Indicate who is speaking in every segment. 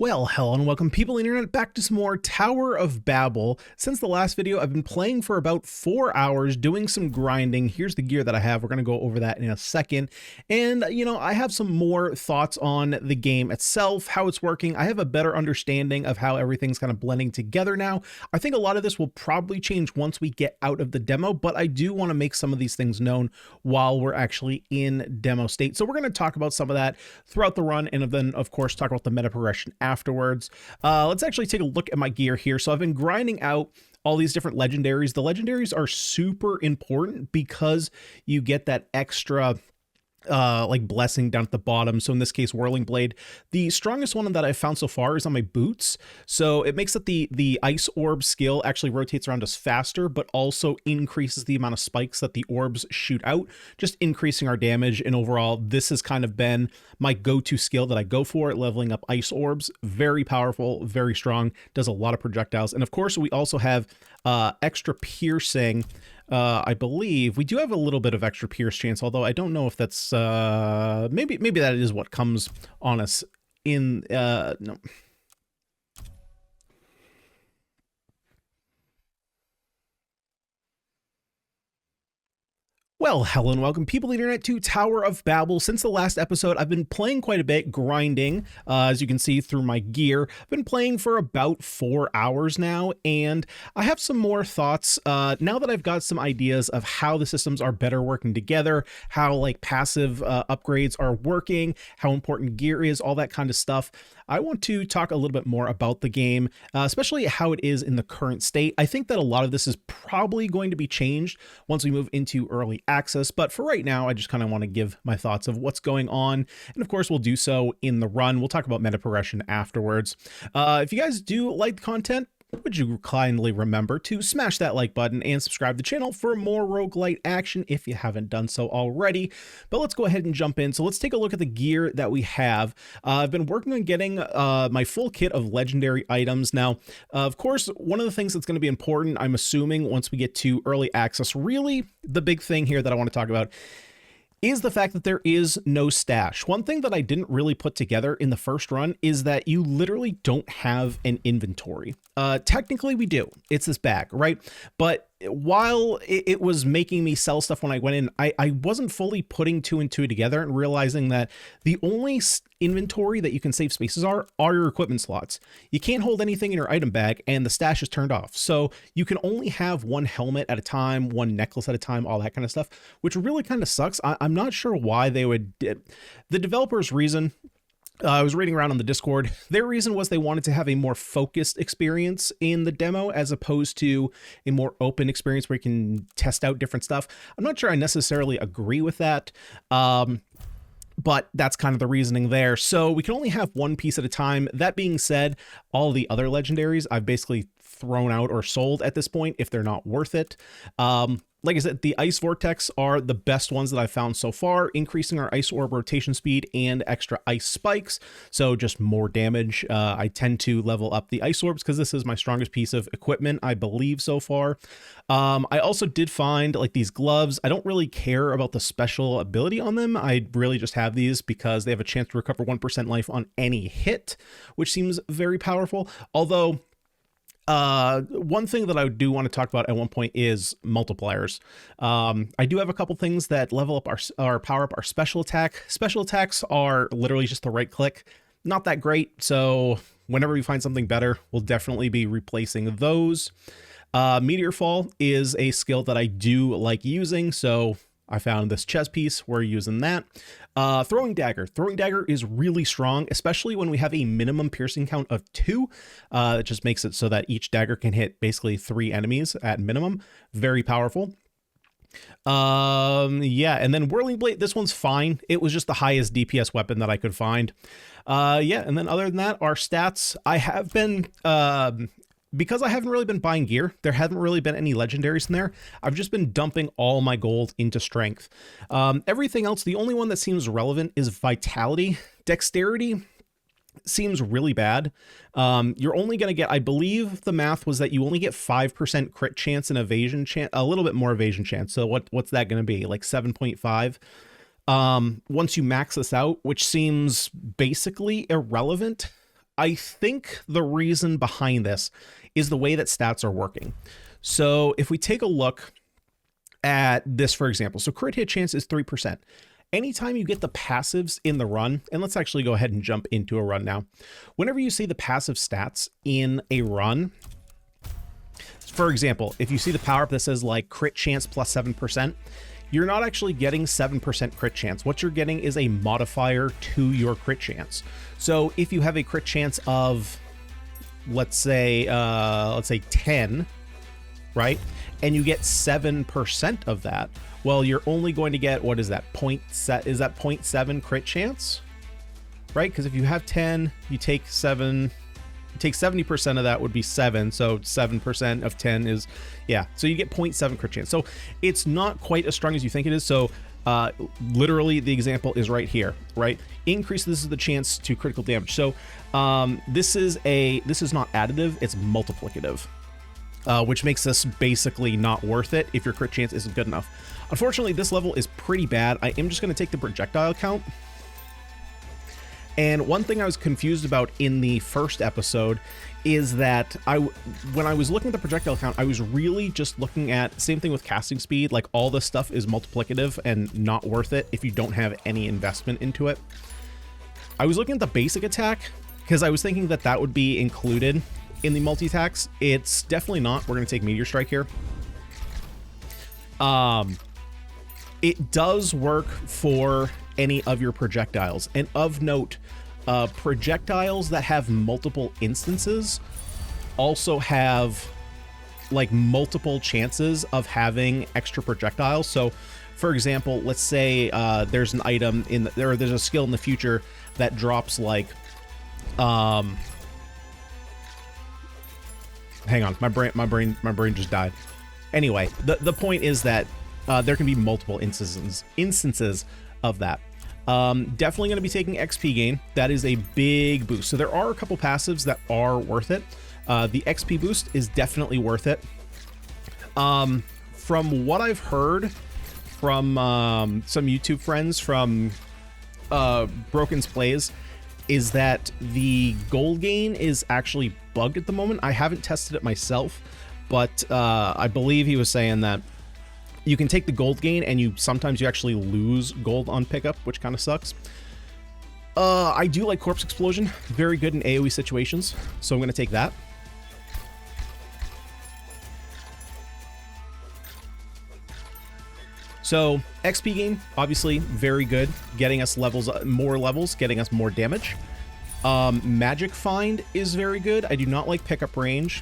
Speaker 1: Well, hello and welcome people internet back to some more Tower of Babel. Since the last video, I've been playing for about 4 hours, doing some grinding. Here's the gear that I have. We're going to go over that in a second. And, I have some more thoughts on the game itself, how it's working. I have a better understanding of how everything's kind of blending together now. I think a lot of this will probably change once we get out of the demo, but I do want to make some of these things known while we're actually in demo state. So we're going to talk about some of that throughout the run, and then, of course, talk about the meta progression afterwards. Let's actually take a look at my gear here. So I've been grinding out all these different legendaries. The legendaries are super important because you get that extra like blessing down at the bottom. So in this case, Whirling Blade. The strongest one that I've found so far is on my boots. So it makes that the ice orb skill actually rotates around us faster, but also increases the amount of spikes that the orbs shoot out, just increasing our damage. And overall, this has kind of been my go-to skill that I go for, leveling up ice orbs. Very powerful, very strong, does a lot of projectiles. And of course, we also have extra piercing. I believe we do have a little bit of extra pierce chance, although I don't know if that's maybe that is what comes on us in no. Well, hello and welcome people on the internet to Tower of Babel. Since the last episode, I've been playing quite a bit, grinding, as you can see through my gear. I've been playing for about 4 hours now, and I have some more thoughts now that I've got some ideas of how the systems are better working together, how like passive upgrades are working, how important gear is, all that kind of stuff. I want to talk a little bit more about the game, especially how it is in the current state. I think that a lot of this is probably going to be changed once we move into early access, but for right now, I just kind of want to give my thoughts of what's going on. And of course, we'll do so in the run. We'll talk about meta progression afterwards. If you guys do like the content, would you kindly remember to smash that like button and subscribe to the channel for more roguelite action if you haven't done so already. But let's go ahead and jump in. So let's take a look at the gear that we have. I've been working on getting my full kit of legendary items. Now, of course, one of the things that's going to be important, I'm assuming, once we get to early access, really the big thing here that I want to talk about is the fact that there is no stash. One thing that I didn't really put together in the first run is that you literally don't have an inventory. Technically we do. It's this bag, right? But while it was making me sell stuff when I went in, I wasn't fully putting two and two together and realizing that the only inventory that you can save spaces are your equipment slots. You can't hold anything in your item bag and the stash is turned off. So you can only have one helmet at a time, one necklace at a time, all that kind of stuff, which really kind of sucks. I'm not sure why they would. The developer's reason, I was reading around on the Discord, their reason was they wanted to have a more focused experience in the demo as opposed to a more open experience where you can test out different stuff. I'm not sure I necessarily agree with that, but that's kind of the reasoning there. So we can only have one piece at a time. That being said, all the other legendaries I've basically thrown out or sold at this point if they're not worth it. Like I said, the ice vortex are the best ones that I've found so far, increasing our ice orb rotation speed and extra ice spikes. So just more damage. I tend to level up the ice orbs because this is my strongest piece of equipment, I believe, so far. I also did find like these gloves. I don't really care about the special ability on them. I really just have these because they have a chance to recover 1% life on any hit, which seems very powerful. Although, one thing that I do want to talk about at one point is multipliers. I do have a couple things that level up our power up our special attack. Special attacks are literally just the right click. Not that great. So whenever we find something better, we'll definitely be replacing those. Meteor Fall is a skill that I do like using. So I found this chess piece. We're using that. Throwing Dagger. Throwing Dagger is really strong, especially when we have a minimum piercing count of 2. It just makes it so that each dagger can hit basically 3 enemies at minimum. Very powerful. Yeah, and then Whirling Blade, this one's fine. It was just the highest DPS weapon that I could find. Yeah, and then other than that, our stats, I have been... because I haven't really been buying gear, there haven't really been any legendaries in there. I've just been dumping all my gold into strength. Everything else, the only one that seems relevant is vitality. Dexterity seems really bad. You're only going to get, I believe the math was that you only get 5% crit chance and evasion chance, a little bit more evasion chance. So what's that going to be? Like 7.5? Once you max this out, which seems basically irrelevant. I think the reason behind this is the way that stats are working. So if we take a look at this, for example, so crit hit chance is 3%. Anytime you get the passives in the run, and let's actually go ahead and jump into a run now. Whenever you see the passive stats in a run, for example, if you see the power up that says like crit chance plus 7%, you're not actually getting 7% crit chance. What you're getting is a modifier to your crit chance. So if you have a crit chance of, let's say 10, right? And you get 7% of that, well, you're only going to get, what is that? Is that 0.7 crit chance? Right? Because if you have 10, you take 7, you take 70% of that would be 7. So 7% of 10 is, yeah. So you get 0.7 crit chance. So it's not quite as strong as you think it is. So literally the example is right here, right? Increases the chance to critical damage. So this is not additive, it's multiplicative. Which makes this basically not worth it if your crit chance isn't good enough. Unfortunately, this level is pretty bad. I am just going to take the projectile count. And one thing I was confused about in the first episode is that when I was looking at the projectile count, I was really just looking at, same thing with casting speed, like all this stuff is multiplicative and not worth it if you don't have any investment into it. I was looking at the basic attack because I was thinking that that would be included in the multi-attacks. It's definitely not. We're going to take Meteor Strike here. It does work for any of your projectiles. And of note, projectiles that have multiple instances also have like multiple chances of having extra projectiles. So for example, let's say there's an item there's a skill in the future that drops like hang on, my brain just died. Anyway, the point is that there can be multiple instances of that. Definitely going to be taking XP gain. That is a big boost. So there are a couple passives that are worth it. The XP boost is definitely worth it. From what I've heard from some YouTube friends from Broken's Plays, is that the gold gain is actually bugged at the moment. I haven't tested it myself, but I believe he was saying that you can take the gold gain and sometimes you actually lose gold on pickup, which kind of sucks. I do like Corpse Explosion, very good in AoE situations, so I'm going to take that. So XP gain, obviously very good, getting us more levels, getting us more damage. Magic Find is very good. I do not like pickup range.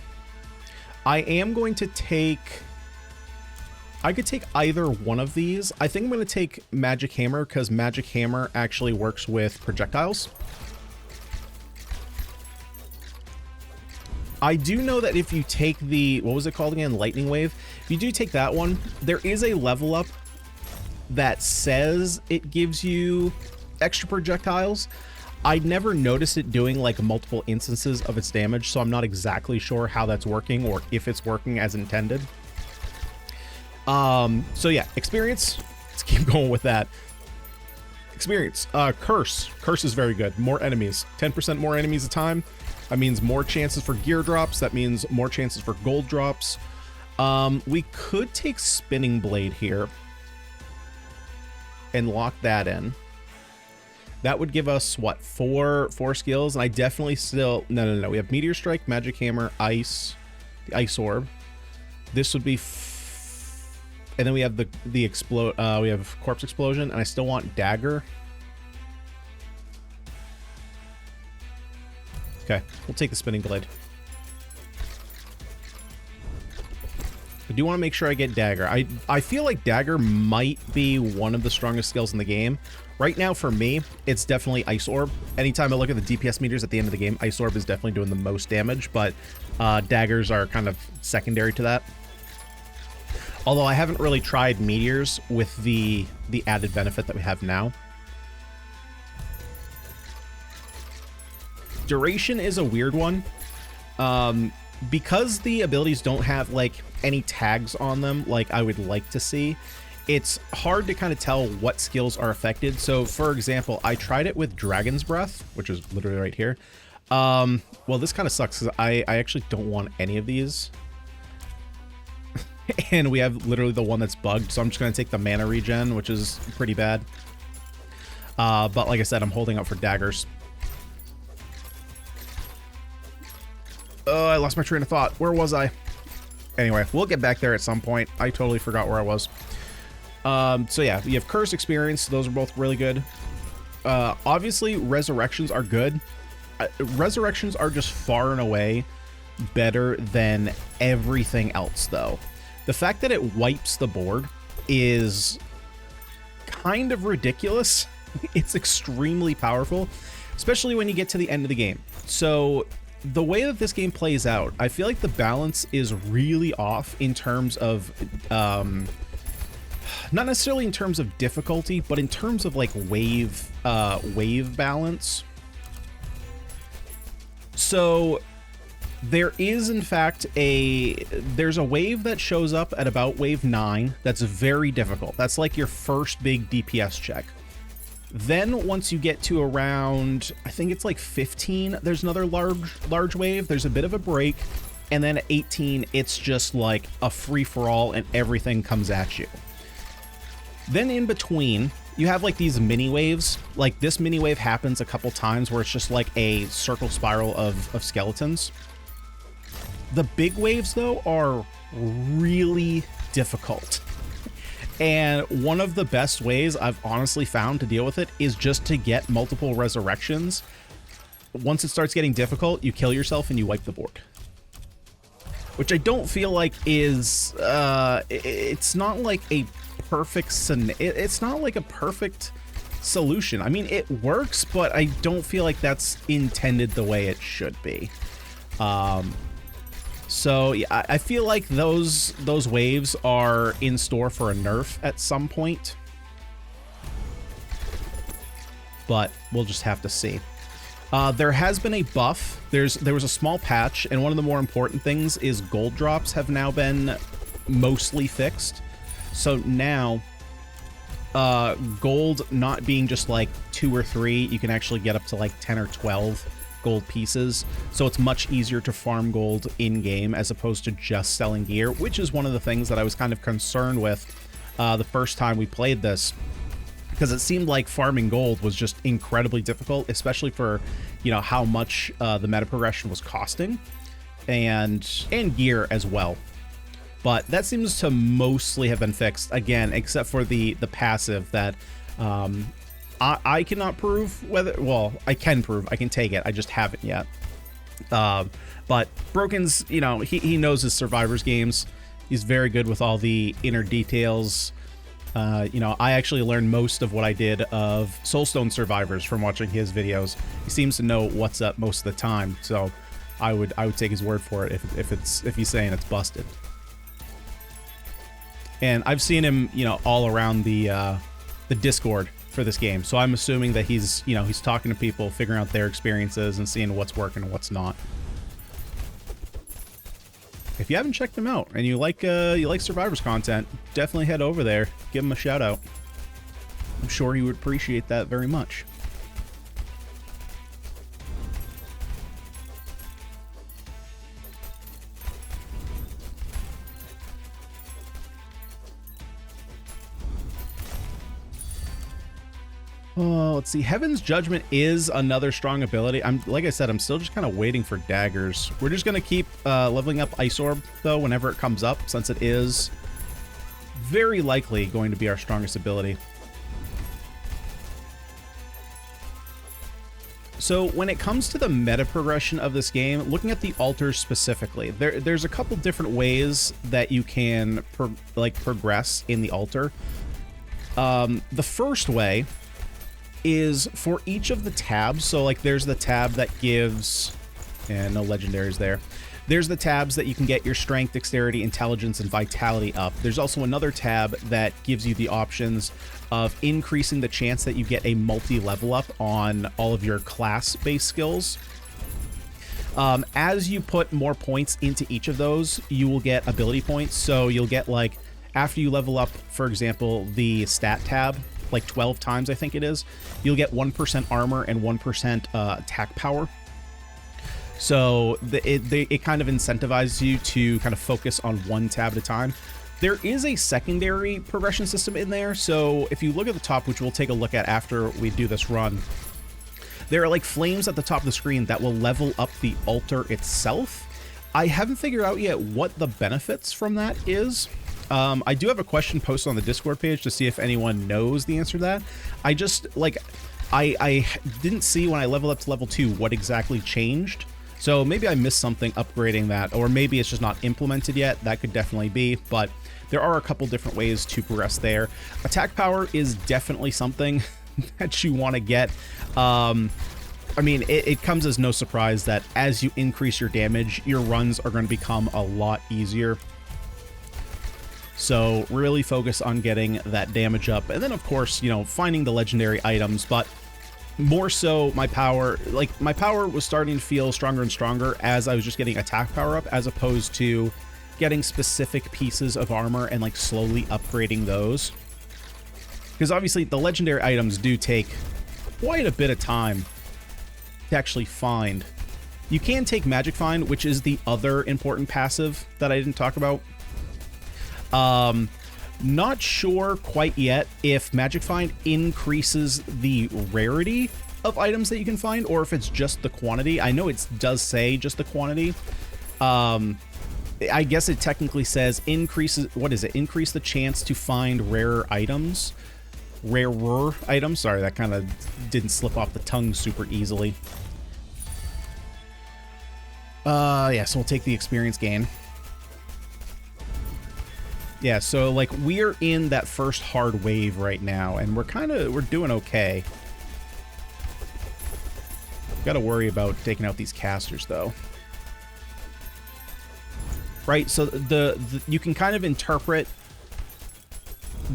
Speaker 1: I am going to take, I could take either one of these. I think I'm going to take Magic Hammer because Magic Hammer actually works with projectiles. I do know that if you take the, what was it called again? Lightning Wave. If you do take that one, there is a level up that says it gives you extra projectiles. I never noticed it doing like multiple instances of its damage, so I'm not exactly sure how that's working or if it's working as intended. So yeah, experience. Let's keep going with that. Experience. Curse. Curse is very good. More enemies. 10% more enemies a time. That means more chances for gear drops. That means more chances for gold drops. We could take Spinning Blade here and lock that in. That would give us what, four skills, and I definitely still no. We have Meteor Strike, Magic Hammer, Ice, the Ice Orb. This would be, and then we have the explode. We have Corpse Explosion, and I still want Dagger. Okay, we'll take the Spinning Blade. I do want to make sure I get Dagger. I feel like Dagger might be one of the strongest skills in the game. Right now, for me, it's definitely Ice Orb. Anytime I look at the DPS meters at the end of the game, Ice Orb is definitely doing the most damage, but Daggers are kind of secondary to that. Although I haven't really tried Meteors with the added benefit that we have now. Duration is a weird one. Because the abilities don't have like any tags on them like I would like to see, it's hard to kind of tell what skills are affected. So for example, I tried it with Dragon's Breath, which is literally right here. Well, this kind of sucks because I actually don't want any of these. And we have literally the one that's bugged, so I'm just going to take the mana regen, which is pretty bad. But like I said, I'm holding out for daggers. Oh, I lost my train of thought. Where was I? Anyway, we'll get back there at some point. I totally forgot where I was. So yeah, you have Curse Experience. Those are both really good. Obviously, Resurrections are good. Resurrections are just far and away better than everything else, though. The fact that it wipes the board is kind of ridiculous. It's extremely powerful, especially when you get to the end of the game. So the way that this game plays out, I feel like the balance is really off in terms of, not necessarily in terms of difficulty, but in terms of like wave balance. So there is, in fact, there's a wave that shows up at about wave 9 that's very difficult. That's like your first big DPS check. Then once you get to around, I think it's like 15, there's another large wave. There's a bit of a break. And then at 18, it's just like a free-for-all and everything comes at you. Then in between, you have like these mini waves. Like this mini wave happens a couple times where it's just like a circle spiral of skeletons. The big waves, though, are really difficult. And one of the best ways I've honestly found to deal with it is just to get multiple resurrections. Once it starts getting difficult, you kill yourself and you wipe the board. Which I don't feel like is, it's not like a it's not like a perfect solution. I mean, it works, but I don't feel like that's intended the way it should be. So yeah, I feel like those waves are in store for a nerf at some point, but we'll just have to see. There has been a buff. There was a small patch, and one of the more important things is gold drops have now been mostly fixed. So now, gold not being just like 2 or 3, you can actually get up to like 10 or 12 gold pieces. So it's much easier to farm gold in-game as opposed to just selling gear, which is one of the things that I was kind of concerned with the first time we played this. Because it seemed like farming gold was just incredibly difficult, especially for, you know, how much the meta progression was costing, and gear as well. But that seems to mostly have been fixed, again, except for the passive that I cannot prove whether, well, I can prove, I can take it, I just haven't yet. But Broken's, you know, he knows his Survivors games. He's very good with all the inner details. You know, I actually learned most of what I did of Soulstone Survivors from watching his videos. He seems to know what's up most of the time, so I would take his word for it if he's saying it's busted. And I've seen him, you know, all around the Discord for this game, so I'm assuming that he's, you know, he's talking to people, figuring out their experiences and seeing what's working and what's not. If you haven't checked him out and you like Survivors content, definitely head over there, give him a shout out. I'm sure he would appreciate that very much. Oh, let's see. Heaven's Judgment is another strong ability. Like I said, I'm still just kind of waiting for daggers. We're just going to keep leveling up Ice Orb, though, whenever it comes up, since it is very likely going to be our strongest ability. So when it comes to the meta progression of this game, looking at the altars specifically, there's a couple different ways that you can progress in the altar. The first way is for each of the tabs. So like there's the tab that gives, and no legendaries there. There's the tabs that you can get your strength, dexterity, intelligence, and vitality up. There's also another tab that gives you the options of increasing the chance that you get a multi-level up on all of your class-based skills. As you put more points into each of those, you will get ability points. So you'll get, like, after you level up, for example, the stat tab, like 12 times, I think it is, you'll get 1% armor and 1% attack power. So it kind of incentivizes you to kind of focus on one tab at a time. There is a secondary progression system in there. So if you look at the top, which we'll take a look at after we do this run, there are like flames at the top of the screen that will level up the altar itself. I haven't figured out yet what the benefits from that is. I do have a question posted on the Discord page to see if anyone knows the answer to that. I just, like, I didn't see when I leveled up to level 2 what exactly changed. So maybe I missed something upgrading that, or maybe it's just not implemented yet. That could definitely be, but there are a couple different ways to progress there. Attack power is definitely something that you want to get. I mean, it comes as no surprise that as you increase your damage, your runs are going to become a lot easier. So really focus on getting that damage up. And then, of course, you know, finding the legendary items, but more so my power was starting to feel stronger and stronger as I was just getting attack power up, as opposed to getting specific pieces of armor and like slowly upgrading those. Because obviously the legendary items do take quite a bit of time to actually find. You can take Magic Find, which is the other important passive that I didn't talk about. Not sure quite yet if Magic Find increases the rarity of items that you can find, or if it's just the quantity. I know it does say just the quantity. I guess it technically says increases, what is it? Increase the chance to find rarer items. Rarer items. Sorry, that kind of didn't slip off the tongue super easily. Yeah, so we'll take the experience gain. Yeah, so like we're in that first hard wave right now, and we're doing okay. Got to worry about taking out these casters though. Right, so the you can kind of interpret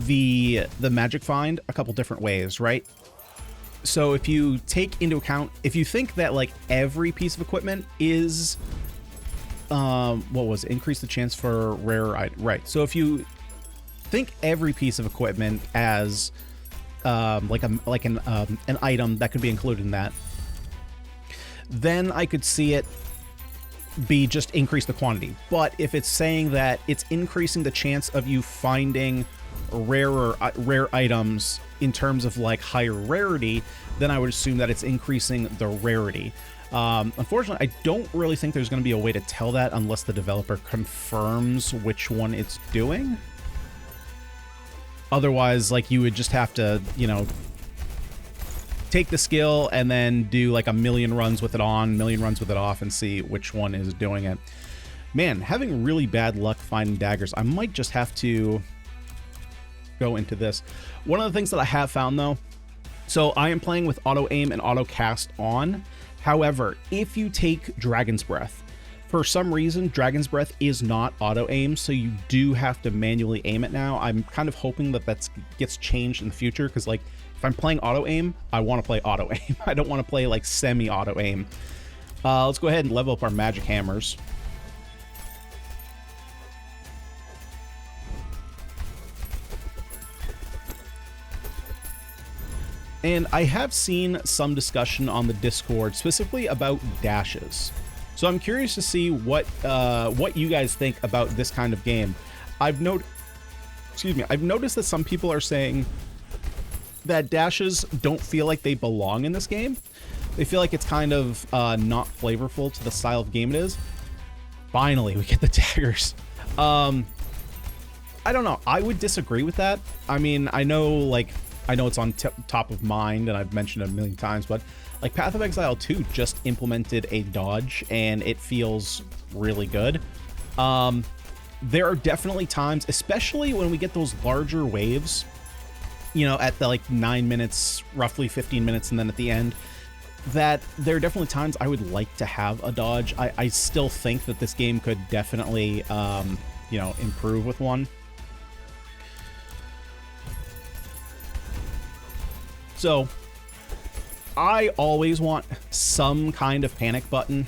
Speaker 1: the Magic Find a couple different ways, right? So if you take into account, if you think that like every piece of equipment is what was it? Increase the chance for rarer item, right? So if you think every piece of equipment as like an item that could be included in that, then I could see it be just increase the quantity. But if it's saying that it's increasing the chance of you finding rare items in terms of like higher rarity, then I would assume that it's increasing the rarity. Unfortunately, I don't really think there's going to be a way to tell that unless the developer confirms which one it's doing. Otherwise, like, you would just have to, you know, take the skill and then do like a million runs with it on, million runs with it off, and see which one is doing it. Man, having really bad luck finding daggers. I might just have to go into this. One of the things that I have found though, so I am playing with auto aim and auto cast on. However, if you take Dragon's Breath, for some reason, Dragon's Breath is not auto aim, so you do have to manually aim it now. I'm kind of hoping that that gets changed in the future, because like if I'm playing auto aim, I want to play auto aim. I don't want to play like semi auto aim. Let's go ahead and level up our magic hammers. And I have seen some discussion on the Discord specifically about dashes. So I'm curious to see what you guys think about this kind of game. I've noticed that some people are saying that dashes don't feel like they belong in this game. They feel like it's kind of not flavorful to the style of game it is. Finally, we get the daggers. I don't know. I would disagree with that. I mean, I know it's on top of mind, and I've mentioned it a million times, but like Path of Exile 2 just implemented a dodge, and it feels really good. There are definitely times, especially when we get those larger waves, you know, at the like 9 minutes, roughly 15 minutes, and then at the end, that there are definitely times I would like to have a dodge. I still think that this game could definitely, you know, improve with one. So I always want some kind of panic button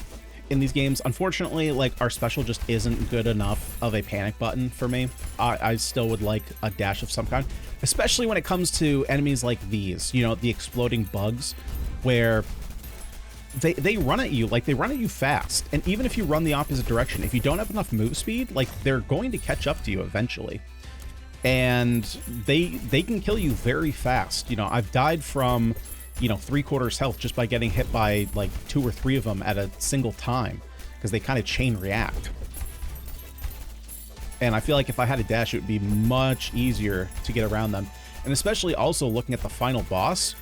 Speaker 1: in these games. Unfortunately, like, our special just isn't good enough of a panic button for me. I still would like a dash of some kind, especially when it comes to enemies like these, you know, the exploding bugs, where they run at you, like they run at you fast. And even if you run the opposite direction, if you don't have enough move speed, like they're going to catch up to you eventually. And they can kill you very fast. You know, I've died from, you know, 3/4 health just by getting hit by like 2 or 3 of them at a single time, because they kind of chain react. And I feel like if I had a dash, it would be much easier to get around them. And especially also looking at the final boss,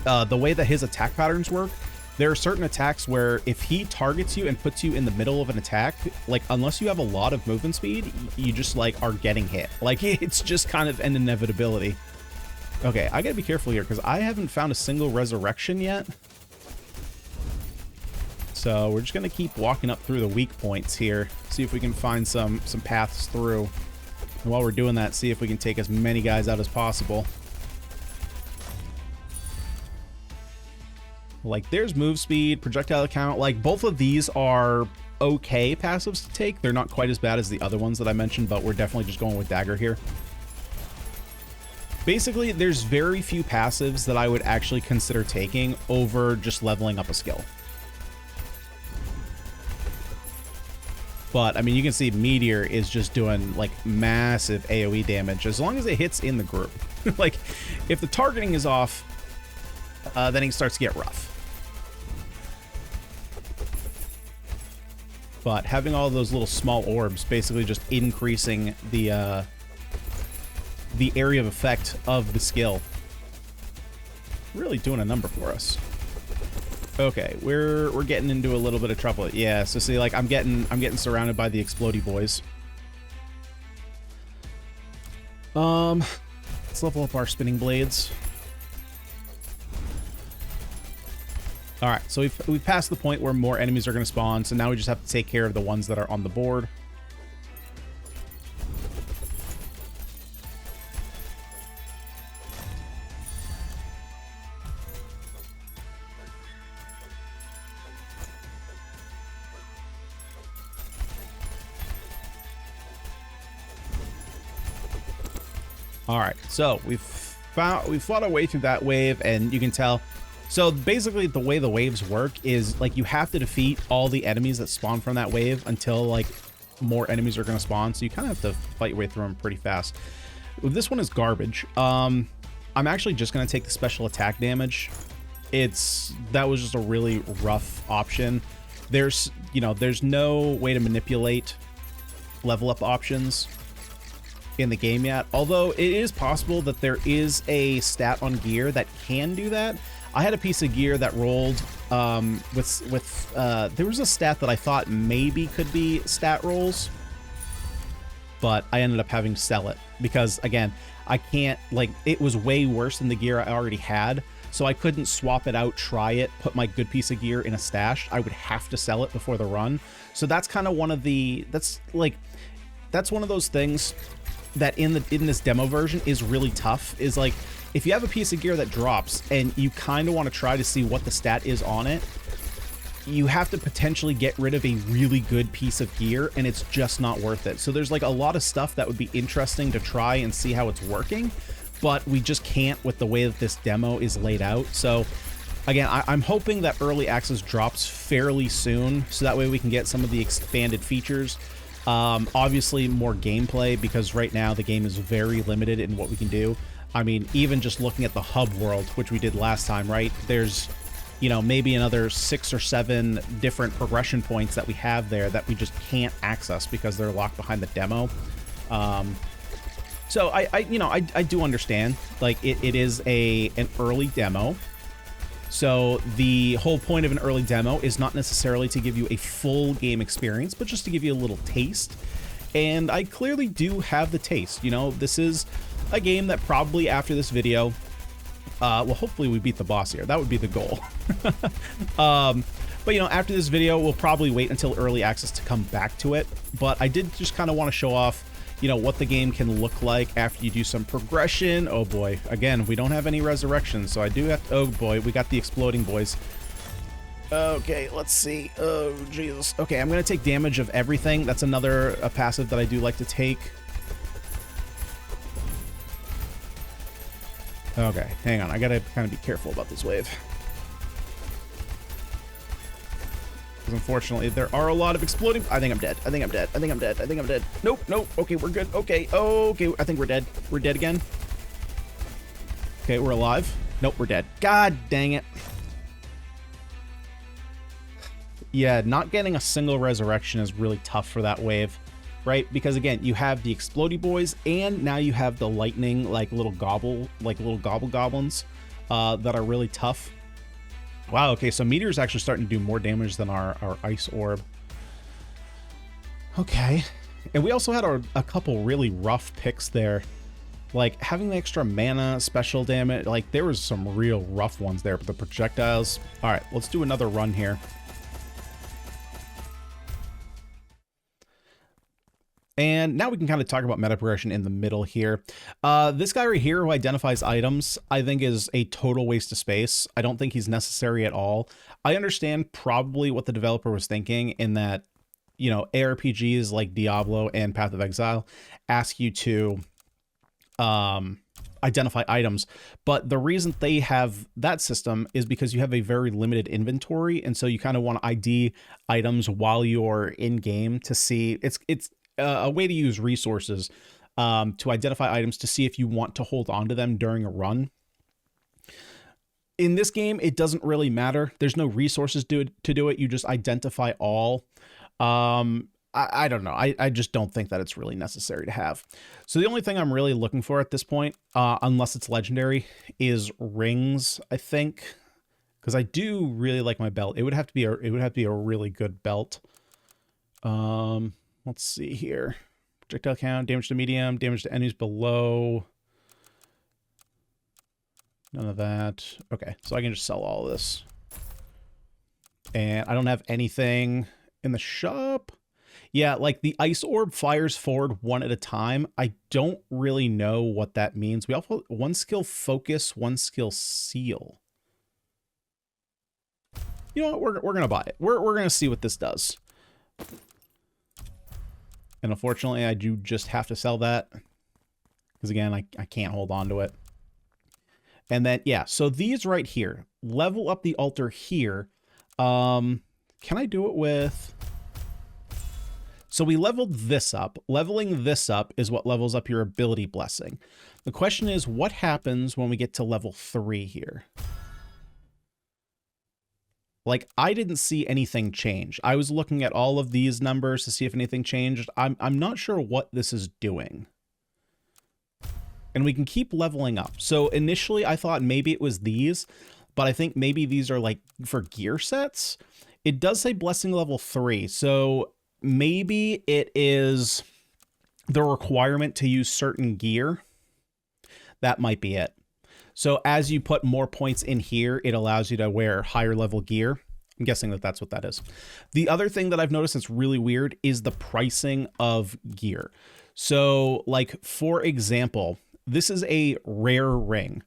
Speaker 1: the way that his attack patterns work, there are certain attacks where if he targets you and puts you in the middle of an attack, like unless you have a lot of movement speed, you just like are getting hit. Like it's just kind of an inevitability. Okay, I gotta be careful here because I haven't found a single resurrection yet. So we're just gonna keep walking up through the weak points here, see if we can find some paths through. And while we're doing that, see if we can take as many guys out as possible. Like, there's move speed, projectile count. Like, both of these are okay passives to take. They're not quite as bad as the other ones that I mentioned, but we're definitely just going with dagger here. Basically, there's very few passives that I would actually consider taking over just leveling up a skill. But, I mean, you can see Meteor is just doing, like, massive AoE damage as long as it hits in the group. Like, if the targeting is off, then it starts to get rough. But having all those little small orbs basically just increasing the area of effect of the skill. Really doing a number for us. Okay, we're getting into a little bit of trouble. Yeah, so see, like I'm getting surrounded by the explodey boys. Let's level up our spinning blades. All right, so we've passed the point where more enemies are going to spawn, so now we just have to take care of the ones that are on the board. All right, so we've fought our way through that wave, and you can tell. So basically the way the waves work is like you have to defeat all the enemies that spawn from that wave until like more enemies are going to spawn. So you kind of have to fight your way through them pretty fast. This one is garbage. I'm actually just going to take the special attack damage. That was just a really rough option. There's no way to manipulate level up options in the game yet. Although it is possible that there is a stat on gear that can do that. I had a piece of gear that rolled there was a stat that I thought maybe could be stat rolls, but I ended up having to sell it because, again, I can't, like, it was way worse than the gear I already had, so I couldn't swap it out, try it, put my good piece of gear in a stash. I would have to sell it before the run. So that's kind of one of those things that in this demo version is really tough, is like, if you have a piece of gear that drops and you kind of want to try to see what the stat is on it, you have to potentially get rid of a really good piece of gear, and it's just not worth it. So there's like a lot of stuff that would be interesting to try and see how it's working, but we just can't with the way that this demo is laid out. So again, I'm hoping that early access drops fairly soon, so that way we can get some of the expanded features. Obviously more gameplay, because right now the game is very limited in what we can do. I mean, even just looking at the hub world, which we did last time, right? There's, you know, maybe another 6 or 7 different progression points that we have there that we just can't access because they're locked behind the demo. So I do understand, like, it is an early demo. So the whole point of an early demo is not necessarily to give you a full game experience, but just to give you a little taste. And I clearly do have the taste. You know, this is a game that probably after this video, well, hopefully we beat the boss here. That would be the goal. But, you know, after this video, we'll probably wait until early access to come back to it. But I did just kind of want to show off, you know, what the game can look like after you do some progression. Oh boy, again, we don't have any resurrections, so I do have to, oh boy, we got the exploding boys. Okay, let's see. Oh Jesus. Okay, I'm gonna take damage of everything. That's another passive that I do like to take. Okay, hang on, I gotta kind of be careful about this wave. unfortunately there are a lot of exploding. I think I'm dead. I think I'm dead. I think I'm dead. I think I'm dead. Nope, nope. Okay, we're good. Okay, okay. I think we're dead. We're dead again. Okay, we're alive. Nope, we're dead. God dang it. Yeah, not getting a single resurrection is really tough for that wave, right? Because again, you have the explodey boys, and now you have the lightning, like little gobble goblins that are really tough. Wow, okay, so Meteor's actually starting to do more damage than our ice orb. Okay, and we also had a couple really rough picks there. Like, having the extra mana, special damage, like, there was some real rough ones there, but the projectiles... Alright, let's do another run here. And now we can kind of talk about meta progression in the middle here. This guy right here who identifies items, I think is a total waste of space. I don't think he's necessary at all. I understand probably what the developer was thinking in that, you know, ARPGs like Diablo and Path of Exile ask you to identify items, but the reason they have that system is because you have a very limited inventory, and so you kind of want to ID items while you're in game to see it's a way to use resources to identify items to see if you want to hold on to them during a run. In this game, it doesn't really matter. There's no resources to do it. You just identify all. I don't know. I just don't think that it's really necessary to have. So the only thing I'm really looking for at this point, unless it's legendary, is rings, I think. Because I do really like my belt. It would have to be a really good belt. Let's see here. Projectile count, damage to medium, damage to enemies below. None of that. Okay, so I can just sell all of this. And I don't have anything in the shop. Yeah, like the ice orb fires forward one at a time. I don't really know what that means. We also one skill focus, one skill seal. You know what? We're gonna buy it. We're gonna see what this does. And unfortunately, I do just have to sell that. Because again, I can't hold on to it. And then, yeah, so these right here. Level up the altar here. Can I do it with... So we leveled this up. Leveling this up is what levels up your ability blessing. The question is, what happens when we get to level 3 here? Like, I didn't see anything change. I was looking at all of these numbers to see if anything changed. I'm not sure what this is doing. And we can keep leveling up. So initially I thought maybe it was these, but I think maybe these are like for gear sets. It does say blessing level 3. So maybe it is the requirement to use certain gear. That might be it. So as you put more points in here, it allows you to wear higher level gear. I'm guessing that that's what that is. The other thing that I've noticed that's really weird is the pricing of gear. So like, for example, this is a rare ring.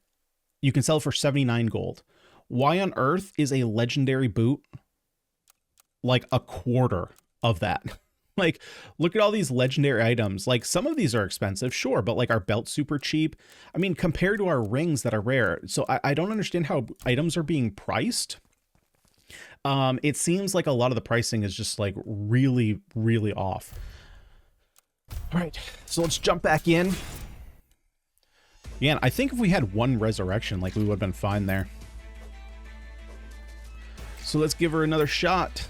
Speaker 1: You can sell for 79 gold. Why on earth is a legendary boot like a quarter of that? Like, look at all these legendary items. Like, some of these are expensive, sure, but like our belt's super cheap. I mean, compared to our rings that are rare. So I don't understand how items are being priced. It seems like a lot of the pricing is just like really, really off. All right, so let's jump back in. Yeah, I think if we had one resurrection, like, we would have been fine there. So let's give her another shot.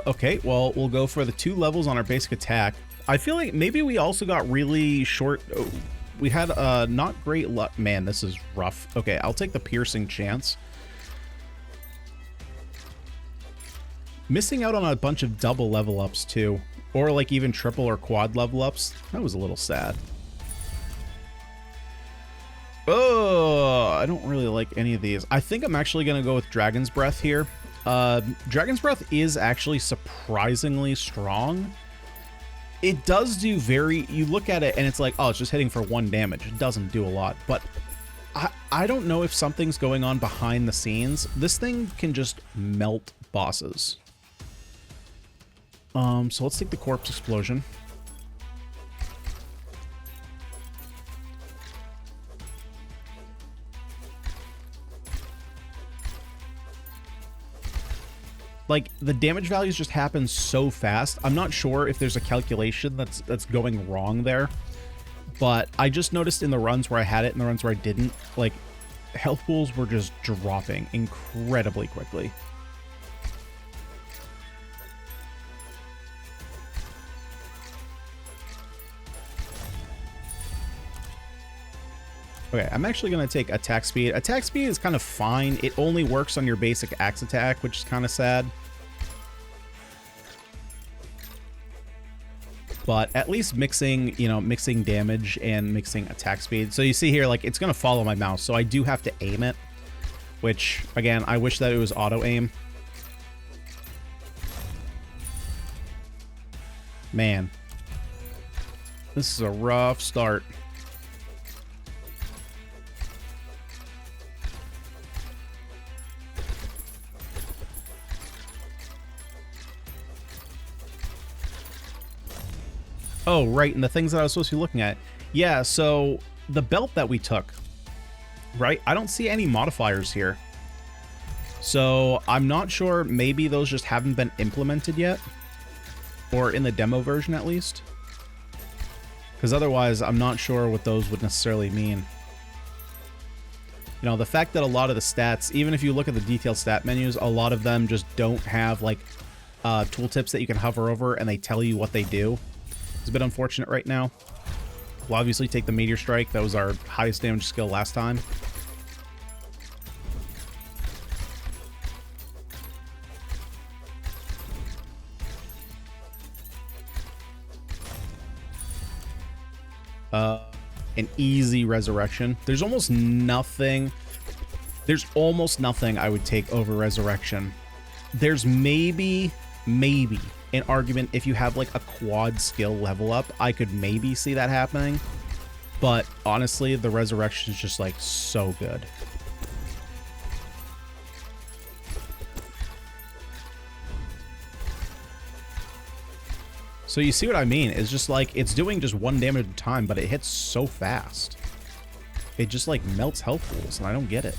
Speaker 1: Okay, well, we'll go for the 2 levels on our basic attack. I feel like maybe we also got really short... Oh, we had not great luck. Man, this is rough. Okay, I'll take the piercing chance. Missing out on a bunch of double level ups too. Or like even triple or quad level ups. That was a little sad. Oh, I don't really like any of these. I think I'm actually going to go with Dragon's Breath here. Dragon's Breath is actually surprisingly strong. It does do you look at it and it's like, oh, it's just hitting for 1 damage. It doesn't do a lot, but I don't know if something's going on behind the scenes. This thing can just melt bosses. So let's take the corpse explosion. like the damage values just happen so fast. I'm not sure if there's a calculation that's going wrong there, but I just noticed in the runs where I had it and the runs where I didn't, like health pools were just dropping incredibly quickly. Okay, I'm actually going to take attack speed. Attack speed is kind of fine. It only works on your basic axe attack, which is kind of sad. But at least mixing, you know, mixing damage and mixing attack speed. So you see here, like, it's going to follow my mouse. So I do have to aim it, which, again, I wish that it was auto aim. Man, this is a rough start. Oh, right, and the things that I was supposed to be looking at. Yeah, so the belt that we took, right? I don't see any modifiers here. So I'm not sure, maybe those just haven't been implemented yet. Or in the demo version, at least. Because otherwise, I'm not sure what those would necessarily mean. You know, the fact that a lot of the stats, even if you look at the detailed stat menus, a lot of them just don't have, like, tooltips that you can hover over and they tell you what they do. It's a bit unfortunate right now. We'll obviously take the Meteor Strike. That was our highest damage skill last time. An easy resurrection. There's almost nothing I would take over resurrection. There's maybe an argument if you have like a quad skill level up, I could maybe see that happening. But honestly, the resurrection is just like so good. So you see what I mean? It's just like, it's doing just 1 damage at a time, but it hits so fast. It just like melts health pools, and I don't get it.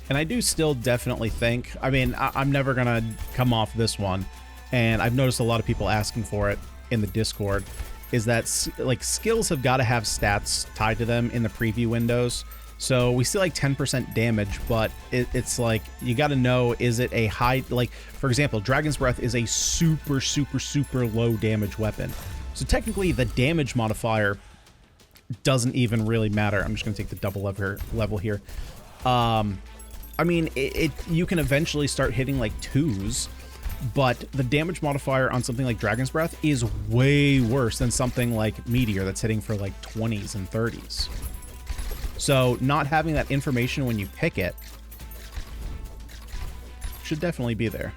Speaker 1: And I do still definitely think, I mean, I'm never going to come off this one, and I've noticed a lot of people asking for it in the Discord, is that, like, skills have got to have stats tied to them in the preview windows. So we see, like, 10% damage, but it's like, you got to know, is it a high, like, for example, Dragon's Breath is a super, super, super low damage weapon. So technically, the damage modifier doesn't even really matter. I'm just going to take the double level here. I mean, you can eventually start hitting like 2s, but the damage modifier on something like Dragon's Breath is way worse than something like Meteor that's hitting for like 20s and 30s. So not having that information when you pick it should definitely be there.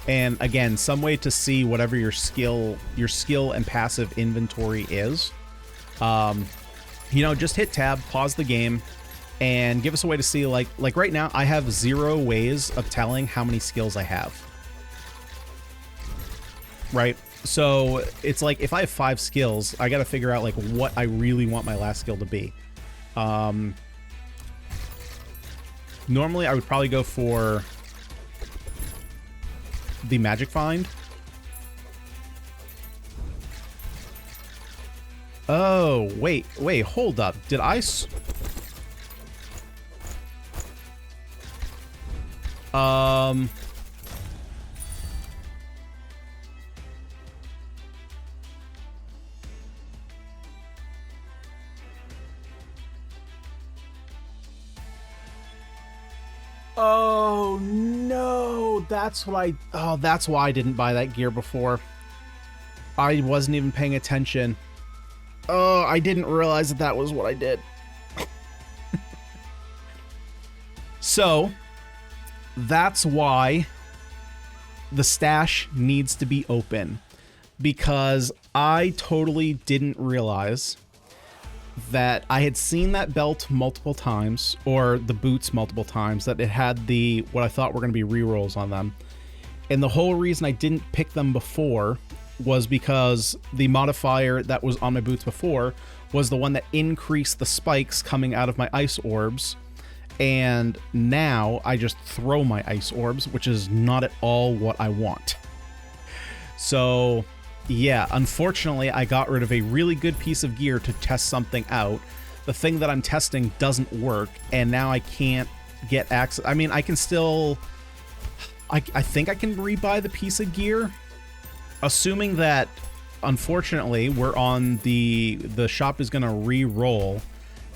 Speaker 1: And again, some way to see whatever your skill and passive inventory is. You know, just hit tab, pause the game, and give us a way to see, like right now, I have 0 ways of telling how many skills I have. Right? So it's like, if I have 5 skills, I got to figure out like what I really want my last skill to be. Normally I would probably go for the Magic Find. Oh, wait, hold up. Did I Oh no, that's why I didn't buy that gear before. I wasn't even paying attention. Oh, I didn't realize that was what I did. So that's why the stash needs to be open, because I totally didn't realize that I had seen that belt multiple times, or the boots multiple times, that it had the what I thought were going to be rerolls on them. And the whole reason I didn't pick them before was because the modifier that was on my boots before was the one that increased the spikes coming out of my ice orbs. And now I just throw my ice orbs, which is not at all what I want. So yeah, unfortunately, I got rid of a really good piece of gear to test something out. The thing that I'm testing doesn't work, and now I can't get access. I mean, I can still... I think I can rebuy the piece of gear, assuming that, unfortunately, we're on the shop is going to re-roll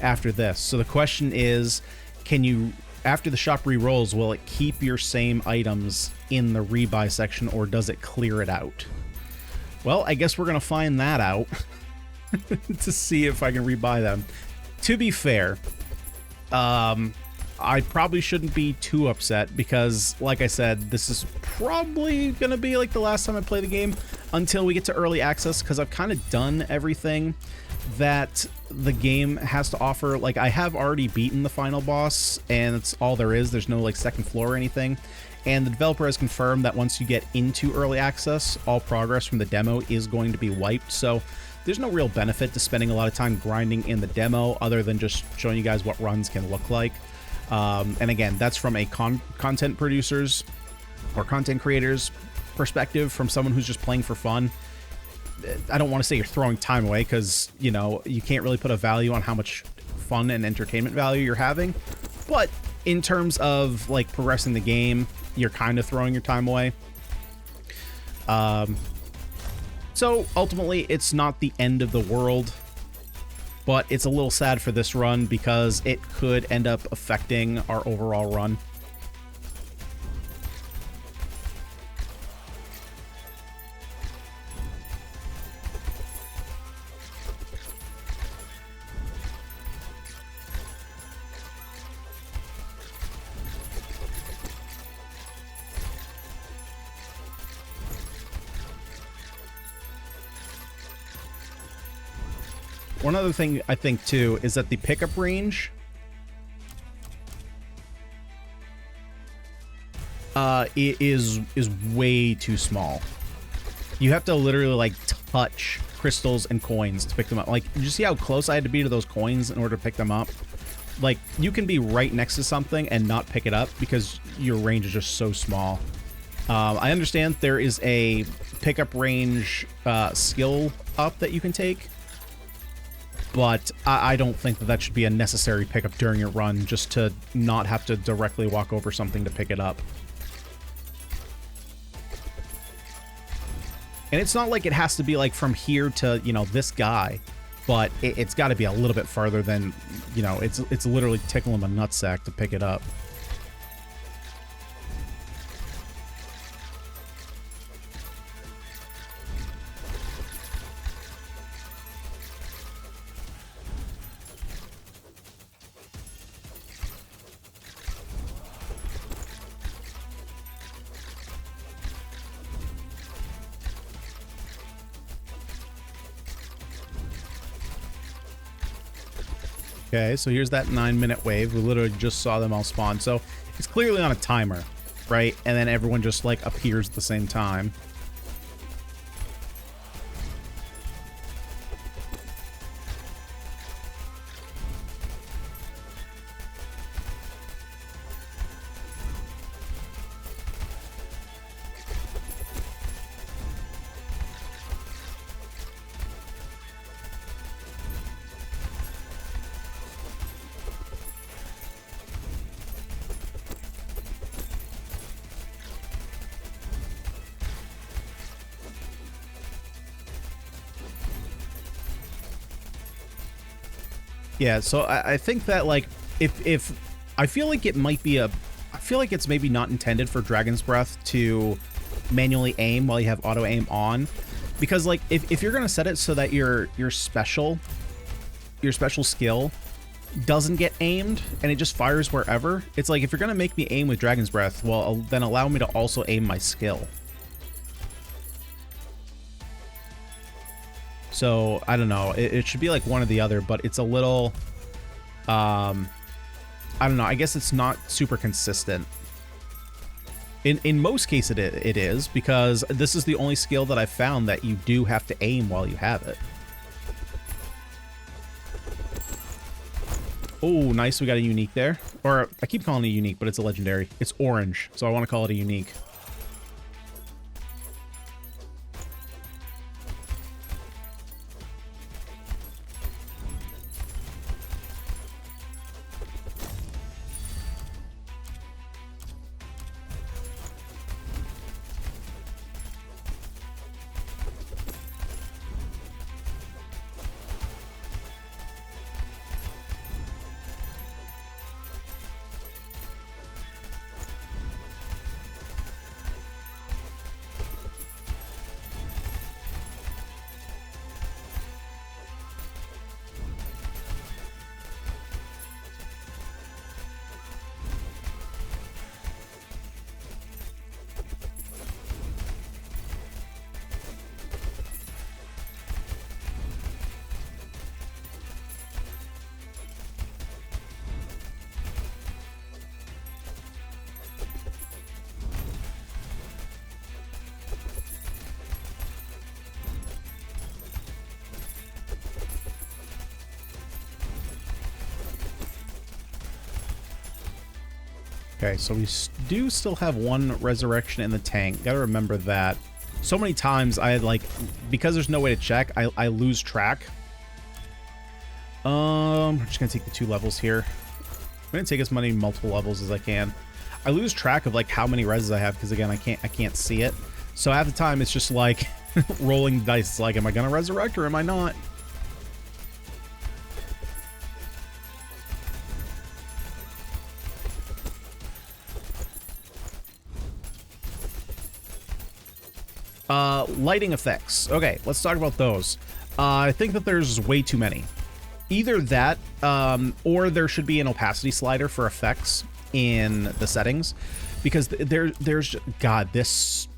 Speaker 1: after this. So the question is, can you, after the shop re-rolls, will it keep your same items in the rebuy section, or does it clear it out? Well, I guess we're going to find that out to see if I can rebuy them. To be fair, I probably shouldn't be too upset because, like I said, this is probably going to be like the last time I play the game until we get to early access, because I've kind of done everything that the game has to offer. Like, I have already beaten the final boss, and that's all there is. There's no, like, second floor or anything. And the developer has confirmed that once you get into early access, all progress from the demo is going to be wiped. So there's no real benefit to spending a lot of time grinding in the demo other than just showing you guys what runs can look like. And again, that's from a content producer's or content creator's perspective, from someone who's just playing for fun. I don't want to say you're throwing time away, because, you know, you can't really put a value on how much fun and entertainment value you're having. But in terms of, like, progressing the game, you're kind of throwing your time away. So ultimately, it's not the end of the world, but it's a little sad for this run because it could end up affecting our overall run. One other thing I think too is that the pickup range is way too small. You have to literally, like, touch crystals and coins to pick them up. Like, did you see how close I had to be to those coins in order to pick them up? Like, you can be right next to something and not pick it up because your range is just so small. I understand there is a pickup range skill up that you can take, but I don't think that that should be a necessary pickup during your run, just to not have to directly walk over something to pick it up. And it's not like it has to be, like, from here to, you know, this guy, but it's got to be a little bit farther than, you know, it's literally tickling my nutsack to pick it up. Okay, so here's that 9-minute wave. We literally just saw them all spawn. So it's clearly on a timer, right? And then everyone just, like, appears at the same time. Yeah, so I think that, like, if I feel like it might be I feel like it's maybe not intended for Dragon's Breath to manually aim while you have auto aim on, because, like, if you're gonna set it so that your special skill doesn't get aimed and it just fires wherever. It's like, if you're gonna make me aim with Dragon's Breath, well, then allow me to also aim my skill. So I don't know, it should be like one or the other, but it's a little I don't know, I guess it's not super consistent. In most cases it is, because this is the only skill that I've found that you do have to aim while you have it. Oh, nice. We got a unique there. Or I keep calling it a unique, but it's a legendary. It's orange, so I want to call it a unique. Okay, so we do still have one resurrection in the tank. Gotta remember that. So many times I had, like, because there's no way to check, I lose track. I'm just gonna take the 2 levels here. I'm gonna take as many multiple levels as I can. I lose track of like how many reses I have because, again, I can't see it. So half the time it's just like rolling the dice. It's like, am I gonna resurrect or am I not? Lighting effects. Okay, let's talk about those. I think that there's way too many. Either that, or there should be an opacity slider for effects in the settings, because there's God, this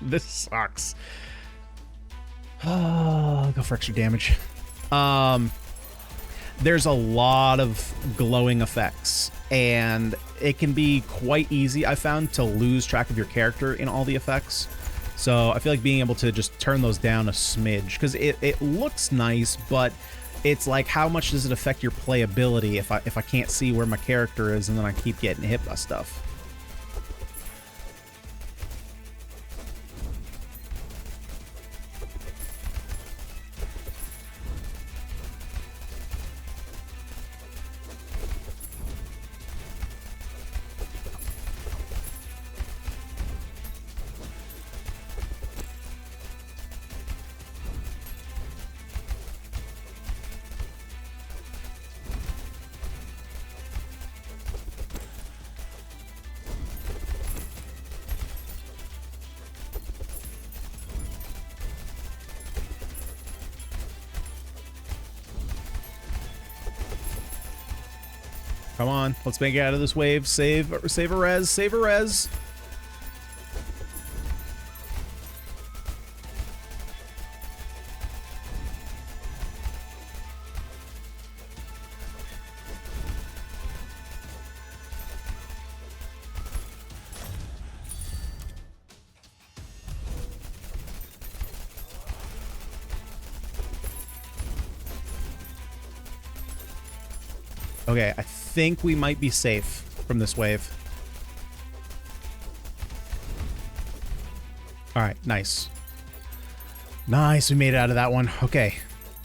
Speaker 1: this sucks. Go for extra damage. There's a lot of glowing effects, and it can be quite easy, I found, to lose track of your character in all the effects. So I feel like being able to just turn those down a smidge, because it looks nice, but it's like, how much does it affect your playability if I can't see where my character is and then I keep getting hit by stuff? Come on, let's make it out of this wave. Save a res, save a res. Okay, I think we might be safe from this wave. All right, nice. Nice, we made it out of that one. Okay,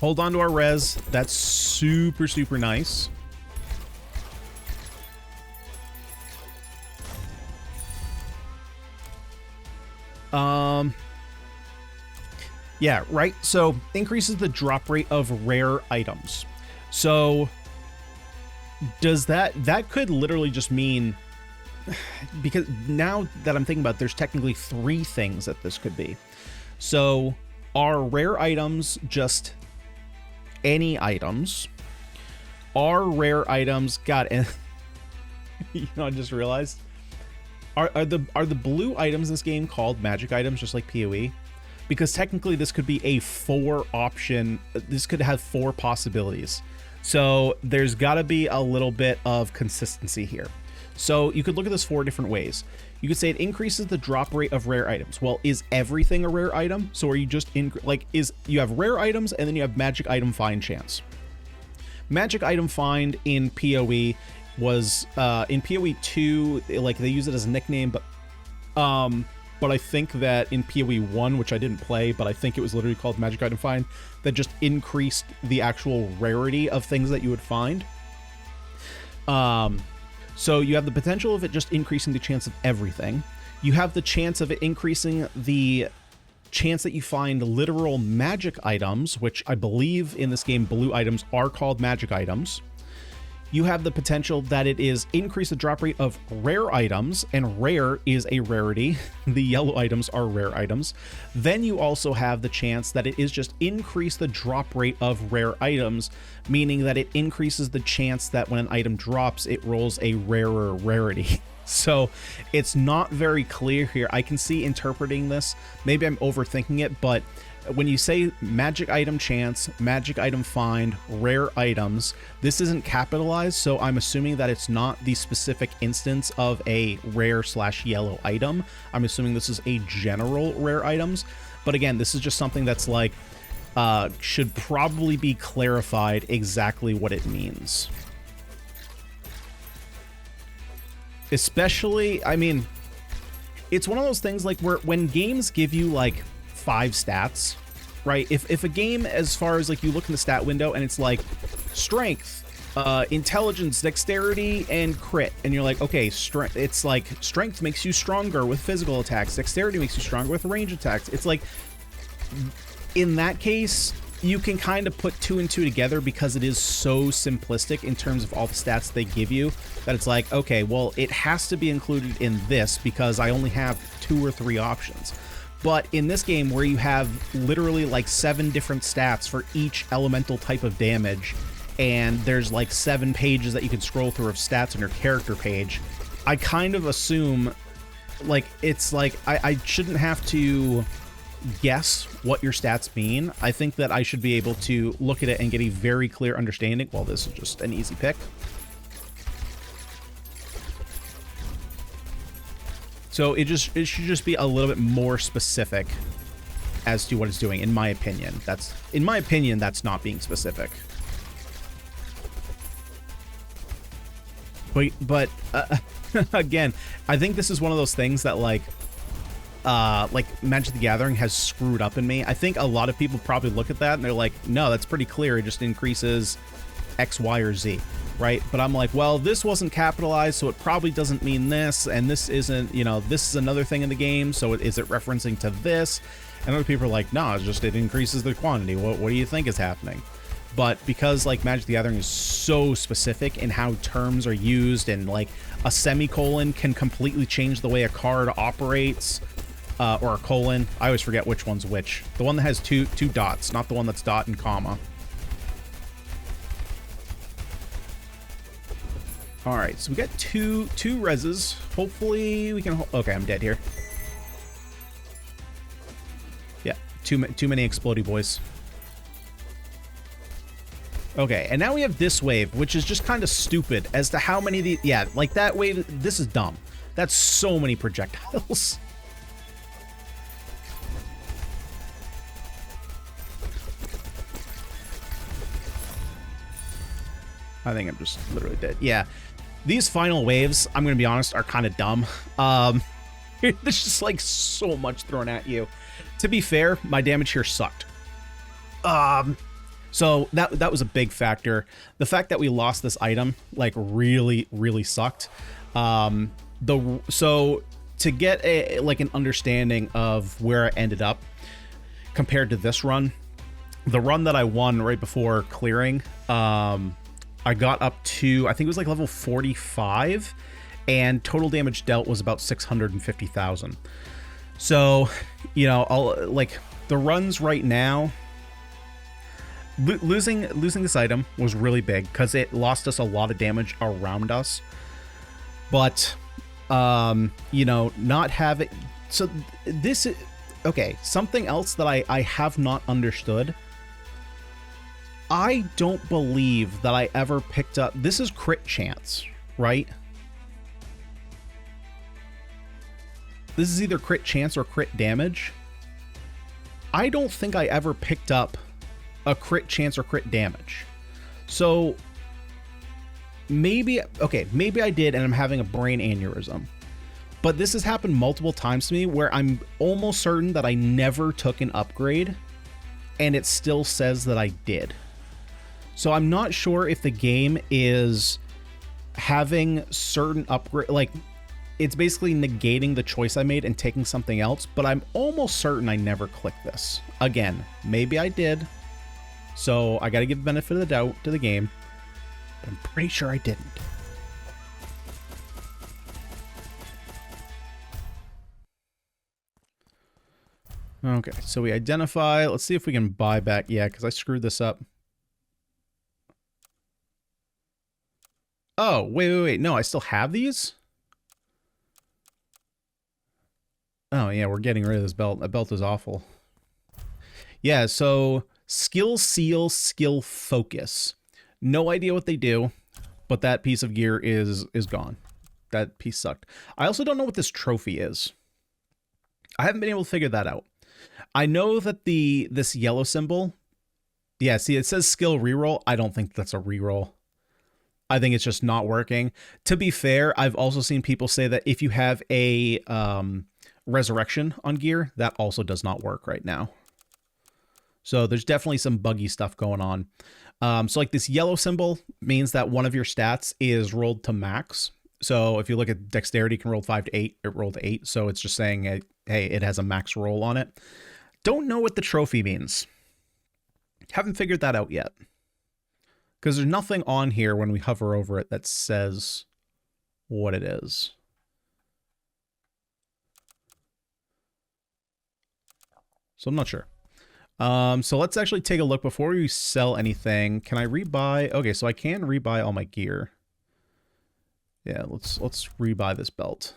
Speaker 1: hold on to our res. That's super, super nice. Yeah, right. So increases the drop rate of rare items. So does that could literally just mean, because now that I'm thinking about it, there's technically 3 things that this could be. So are rare items just any items, are rare items. God, and you know, I just realized, are the blue items in this game called magic items, just like PoE? Because technically this could be a 4 option. This could have 4 possibilities. So there's got to be a little bit of consistency here. So you could look at this 4 different ways. You could say it increases the drop rate of rare items. Well, is everything a rare item? So are you just you have rare items and then you have magic item find chance. Magic item find in PoE was in PoE 2, like they use it as a nickname, but I think that in PoE 1, which I didn't play, but I think it was literally called magic item find, that just increased the actual rarity of things that you would find. So you have the potential of it just increasing the chance of everything. You have the chance of it increasing the chance that you find literal magic items, which I believe in this game, blue items are called magic items. You have the potential that it is increase the drop rate of rare items, and rare is a rarity. The yellow items are rare items. Then you also have the chance that it is just increase the drop rate of rare items, meaning that it increases the chance that when an item drops, it rolls a rarer rarity. So it's not very clear here. I can see interpreting this. Maybe I'm overthinking it, but when you say magic item chance, magic item find, rare items, this isn't capitalized, so I'm assuming that it's not the specific instance of a rare/yellow item. I'm assuming this is a general rare items. But again, this is just something that's like, should probably be clarified exactly what it means. Especially, I mean, it's one of those things like where when games give you like 5 stats, right? If a game, as far as like you look in the stat window and it's like strength, intelligence, dexterity, and crit, and you're like, okay, it's like strength makes you stronger with physical attacks, dexterity makes you stronger with range attacks. It's like, in that case, you can kind of put 2 and 2 together because it is so simplistic in terms of all the stats they give you that it's like, okay, well, it has to be included in this because I only have 2 or 3 options. But in this game where you have literally like 7 different stats for each elemental type of damage, and there's like 7 pages that you can scroll through of stats on your character page, I kind of assume like it's like I shouldn't have to guess what your stats mean. I think that I should be able to look at it and get a very clear understanding. Well, this is just an easy pick. So it should just be a little bit more specific as to what it's doing, in my opinion. That's not being specific. But again, I think this is one of those things that like Magic the Gathering has screwed up in me. I think a lot of people probably look at that and they're like, no, that's pretty clear. It just increases X, Y, or Z, right? But I'm like, well, this wasn't capitalized, so it probably doesn't mean this, and this isn't, you know, this is another thing in the game, so is it referencing to this? And other people are like, no, it's just it increases the quantity. What do you think is happening? But because like Magic the Gathering is so specific in how terms are used, and like a semicolon can completely change the way a card operates, or a colon. I always forget which one's which. The one that has two dots, not the one that's dot and comma. All right, so we got two reses. Hopefully we can. Okay, I'm dead here. Yeah, too many explodey boys. Okay, and now we have this wave, which is just kind of stupid as to how many of the... Yeah, like that wave, this is dumb. That's so many projectiles. I think I'm just literally dead. Yeah, these final waves, I'm going to be honest, are kind of dumb. There's just like so much thrown at you. To be fair, my damage here sucked. So that was a big factor. The fact that we lost this item, like, really sucked. So to get an understanding of where I ended up compared to this run, the run that I won right before clearing, I got up to, I think it was like level 45, and total damage dealt was about 650,000. So, you know, the runs right now, losing this item was really big because it lost us a lot of damage around us. But, you know, not having... So this... Okay, something else that I have not understood. I don't believe that I ever picked up... This is crit chance, right? This is either crit chance or crit damage. I don't think I ever picked up a crit chance or crit damage. So maybe, okay, maybe I did and I'm having a brain aneurysm. But this has happened multiple times to me where I'm almost certain that I never took an upgrade and it still says that I did. So I'm not sure if the game is having certain upgrade, like it's basically negating the choice I made and taking something else, but I'm almost certain I never clicked this. Again, maybe I did. So I got to give the benefit of the doubt to the game, but I'm pretty sure I didn't. Okay, so we identify. Let's see if we can buy back. Yeah, because I screwed this up. Oh, wait. No, I still have these? Oh, yeah, we're getting rid of this belt. That belt is awful. Yeah, so skill seal, skill focus. No idea what they do, but that piece of gear is gone. That piece sucked. I also don't know what this trophy is. I haven't been able to figure that out. I know that this yellow symbol, yeah, see, it says skill reroll. I don't think that's a reroll. I think it's just not working. To be fair, I've also seen people say that if you have a resurrection on gear, that also does not work right now. So there's definitely some buggy stuff going on. So like this yellow symbol means that one of your stats is rolled to max. So if you look at dexterity, it can roll 5 to 8. It rolled to 8. So it's just saying, hey, it has a max roll on it. Don't know what the trophy means. Haven't figured that out yet. Because there's nothing on here when we hover over it that says what it is. So I'm not sure. So let's actually take a look before we sell anything. Can I rebuy? Okay, so I can rebuy all my gear. Yeah, let's rebuy this belt.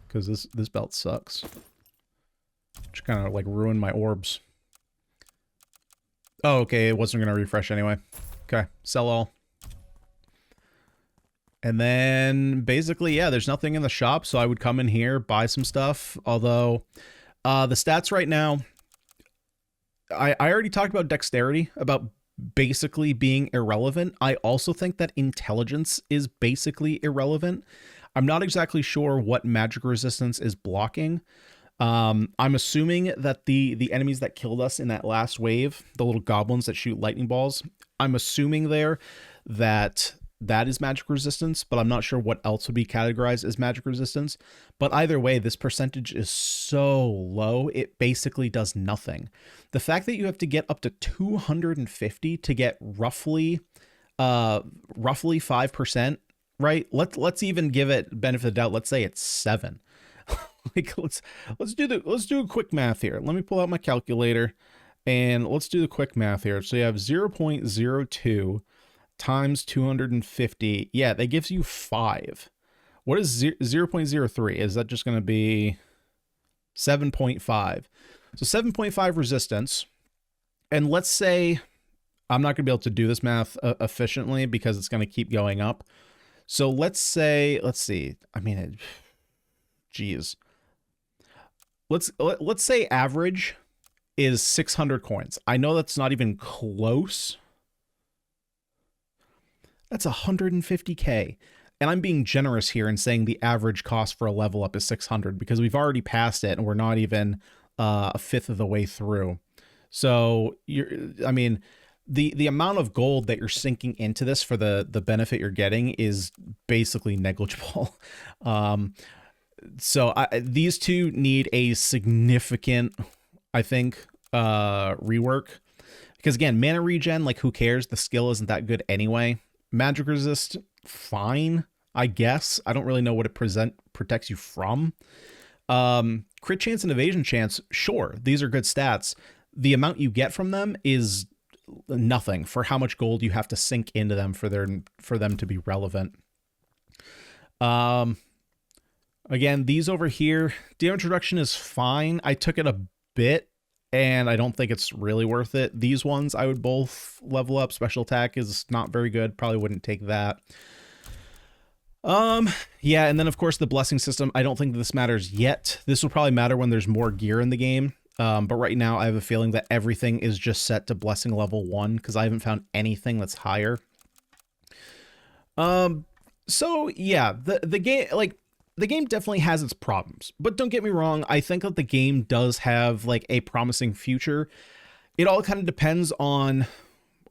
Speaker 1: Because this belt sucks. Which kind of like ruined my orbs. Oh, okay, it wasn't going to refresh anyway. Okay, sell all. And then basically, yeah, there's nothing in the shop, so I would come in here, buy some stuff. Although the stats right now, I already talked about dexterity, about basically being irrelevant. I also think that intelligence is basically irrelevant. I'm not exactly sure what magic resistance is blocking. I'm assuming that the enemies that killed us in that last wave, the little goblins that shoot lightning balls, I'm assuming there that is magic resistance, but I'm not sure what else would be categorized as magic resistance. But either way, this percentage is so low, it basically does nothing. The fact that you have to get up to 250 to get roughly 5%, right? Let's even give it benefit of the doubt. Let's say it's 7. Like let's do a quick math here. Let me pull out my calculator and let's do the quick math here. So you have 0.02 times 250. Yeah, that gives you 5. What is 0.03? Is that just going to be 7.5? So 7.5 resistance. And let's say I'm not going to be able to do this math efficiently because it's going to keep going up. So let's see. I mean, geez. Let's say average is 600 coins. I know that's not even close. That's 150k. And I'm being generous here in saying the average cost for a level up is 600 because we've already passed it and we're not even a fifth of the way through. So I mean, the amount of gold that you're sinking into this for the benefit you're getting is basically negligible. So these two need a significant, I think, rework. Because again, mana regen, like who cares? The skill isn't that good anyway. Magic resist, fine, I guess. I don't really know what it protects you from. Crit chance and evasion chance, sure, these are good stats. the amount you get from them is nothing for how much gold you have to sink into them for them to be relevant. Again, these over here, damage reduction is fine. I took it a bit, and I don't think it's really worth it. These ones I would both level up. Special attack is not very good. Probably wouldn't take that. Yeah, and then of course the blessing system. I don't think this matters yet. This will probably matter when there's more gear in the game. But right now I have a feeling that everything is just set to blessing level 1 because I haven't found anything that's higher. So yeah, the game, like, the game definitely has its problems, but don't get me wrong. I think that the game does have like a promising future. It all kind of depends on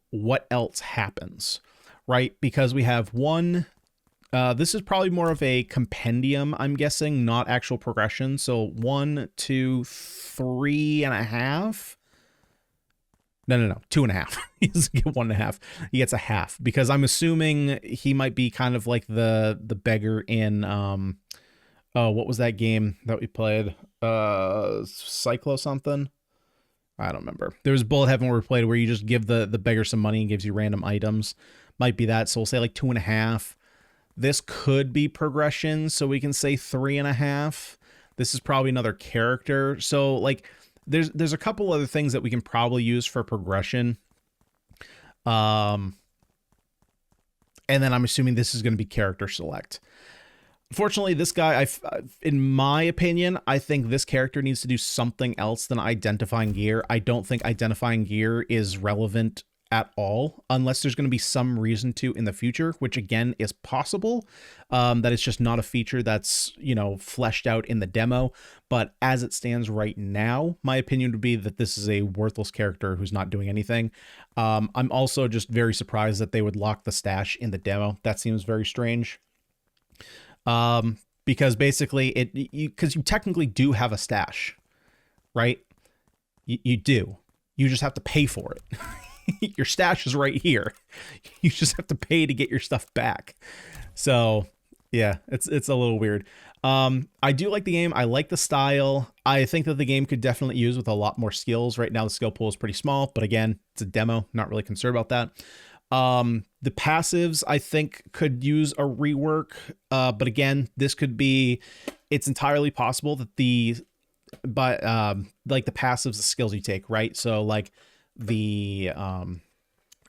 Speaker 1: what else happens, right? Because we have one, this is probably more of a compendium, I'm guessing, not actual progression. So 1, 2, 3.5. No, 2.5. He doesn't get 1.5. He gets a half because I'm assuming he might be kind of like the beggar in oh, what was that game that we played? Cyclo something? I don't remember. There was Bullet Heaven where we played where you just give the beggar some money and gives you random items. Might be that. So we'll say like 2.5. This could be progression, so we can say 3.5. This is probably another character. So like there's a couple other things that we can probably use for progression. And then I'm assuming this is going to be character select. Unfortunately, this guy, in my opinion, I think this character needs to do something else than identifying gear. I don't think identifying gear is relevant at all, unless there's going to be some reason to in the future, which again is possible, that it's just not a feature that's, you know, fleshed out in the demo. But as it stands right now, my opinion would be that this is a worthless character who's not doing anything. I'm also just very surprised that they would lock the stash in the demo. That seems very strange. Because basically because you technically do have a stash, right? You do. You just have to pay for it. Your stash is right here. You just have to pay to get your stuff back. So yeah, it's a little weird. I do like the game. I like the style. I think that the game could definitely use with a lot more skills. Right now the skill pool is pretty small, but again, it's a demo. Not really concerned about that. The passives I think could use a rework. But again, this could be, it's entirely possible that like the passives, the skills you take, right? So like the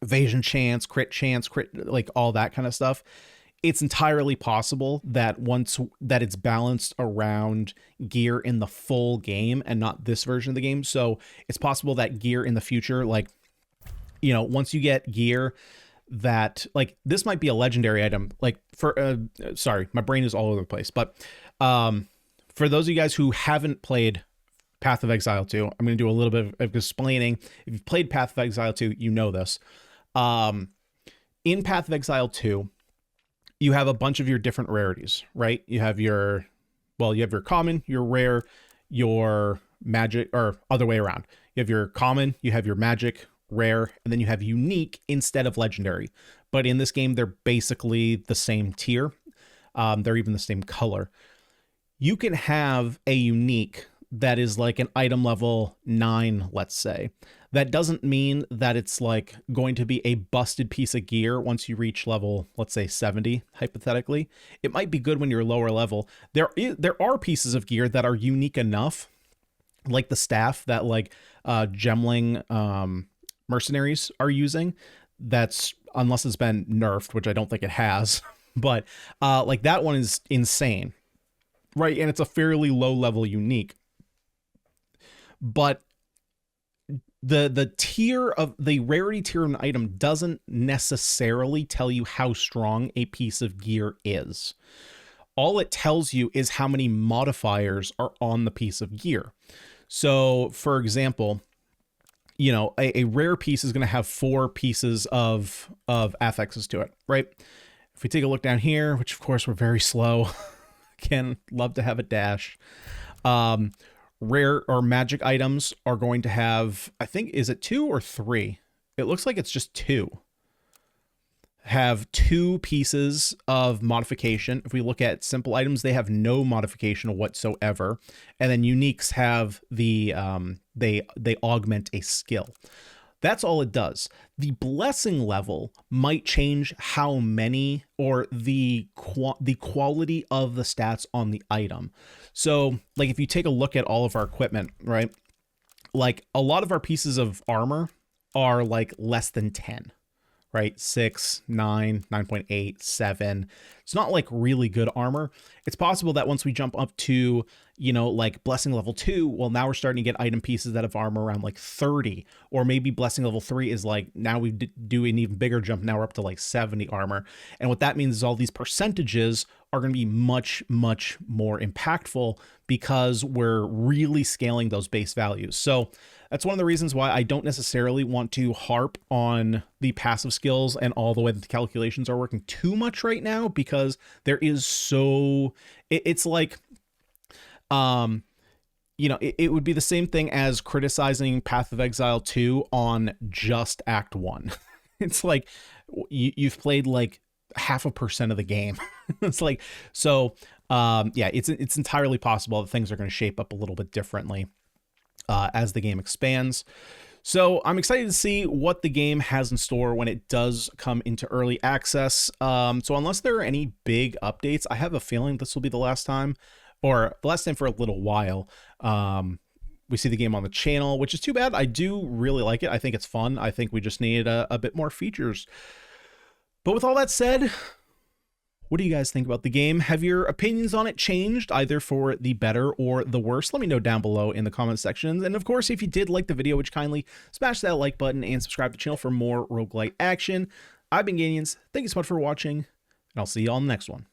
Speaker 1: evasion chance, crit, like all that kind of stuff. It's entirely possible that that it's balanced around gear in the full game and not this version of the game. So it's possible that gear in the future, like, you know, once you get gear that, like, this might be a legendary item, like for sorry, my brain is all over the place, but for those of you guys who haven't played Path of Exile 2, I'm going to do a little bit of explaining. If you've played Path of Exile 2, you know this. In Path of Exile 2, you have a bunch of your different rarities, right? You have your common, your rare, your magic, or other way around. You have your common, you have your magic, rare, and then you have unique instead of legendary. But in this game, they're basically the same tier. They're even the same color. You can have a unique that is like an item level 9, let's say. That doesn't mean that it's like going to be a busted piece of gear once you reach level, let's say 70, hypothetically. It might be good when you're lower level. There are pieces of gear that are unique enough, like the staff that like Gemling mercenaries are using. That's, unless it's been nerfed, which I don't think it has, but like that one is insane, right? And it's a fairly low level unique. But the tier of the rarity tier of an item doesn't necessarily tell you how strong a piece of gear is. All it tells you is how many modifiers are on the piece of gear. So, for example, you know, a rare piece is going to have 4 pieces of affixes to it, right? If we take a look down here, which of course we're very slow, again, love to have a dash. Rare or magic items are going to have, I think, is it 2 or 3? It looks like it's just 2. have 2 pieces of modification. If we look at simple items, they have no modification whatsoever. And then uniques have the they augment a skill. That's all it does. The blessing level might change how many or the quality of the stats on the item. So like if you take a look at all of our equipment, right? Like a lot of our pieces of armor are like less than 10. Right? 6, 9, 9.8, 7. It's not like really good armor. It's possible that once we jump up to, you know, like blessing level 2, well, now we're starting to get item pieces that have armor around like 30, or maybe blessing level 3 is like, now we do an even bigger jump. Now we're up to like 70 armor. And what that means is all these percentages are going to be much, much more impactful because we're really scaling those base values. So that's one of the reasons why I don't necessarily want to harp on the passive skills and all the way that the calculations are working too much right now, because there is it's like, you know, it would be the same thing as criticizing Path of Exile 2 on just Act 1. It's like you've played like 0.5% of the game. It's like, so yeah, it's entirely possible that things are going to shape up a little bit differently as the game expands. So I'm excited to see what the game has in store when it does come into early access. So unless there are any big updates, I have a feeling this will be the last time, or the last time for a little while, we see the game on the channel, which is too bad. I do really like it. I think it's fun. I think we just need a bit more features. But with all that said, what do you guys think about the game? Have your opinions on it changed, either for the better or the worse? Let me know down below in the comment sections. And of course, if you did like the video, would you kindly smash that like button and subscribe to the channel for more roguelite action. I've been Ganyonz. Thank you so much for watching, and I'll see you on the next one.